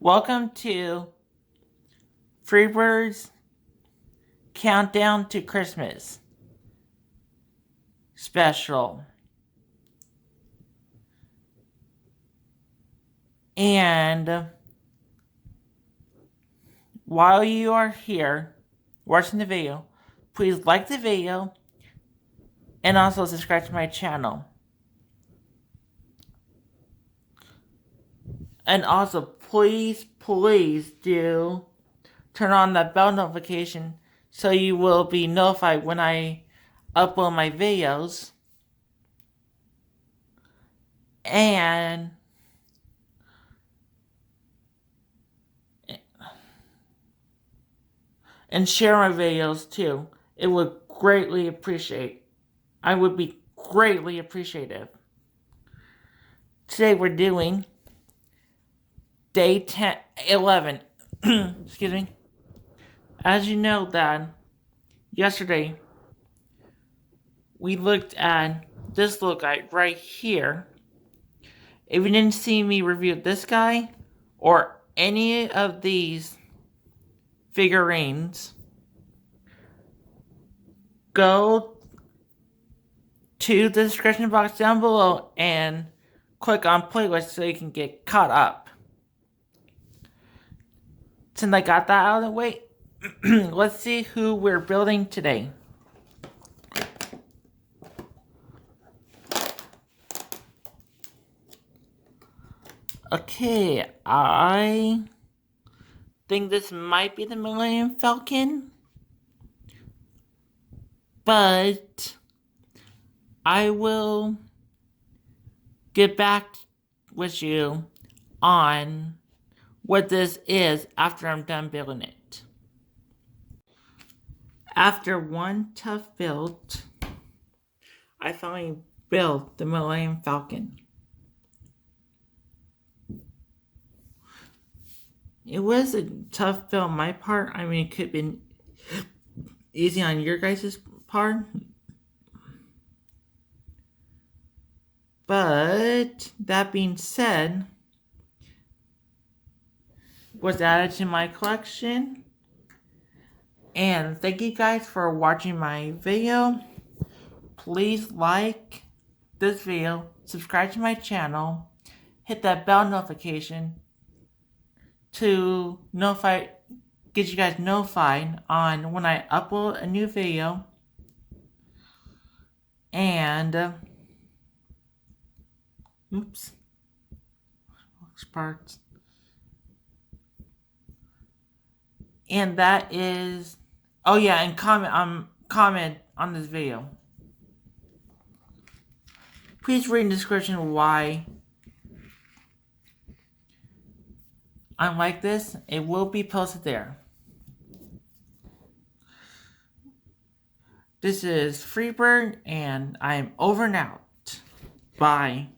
Welcome to Freebird's Countdown to Christmas special. And while you are here watching the video, please like the video and also subscribe to my channel. And also, please do turn on that bell notification so you will be notified when I upload my videos. And share my videos too. It would greatly appreciate. I would be greatly appreciative. Today we're doing day 11. Excuse me. As you know that yesterday we looked at this little guy right here. If you didn't see me review this guy or any of these figurines, go to the description box down below and click on playlist so you can get caught up. Since I got that out of the way, let's see who we're building today. Okay, I think this might be the Millennium Falcon, but I will get back with you on what this is after I'm done building it. After one tough build, I finally built the Millennium Falcon. It was a tough build on my part. I mean, it could have been easy on your guys' part. But that being said, was added to my collection. And thank you guys for watching my video. Please like this video, subscribe to my channel, hit that bell notification to get you guys notified on when I upload a new video. And parts. And that is, oh yeah, and comment on this video. Please read in the description why I'm like this. It will be posted there. This is Freebird, and I am over and out. Bye.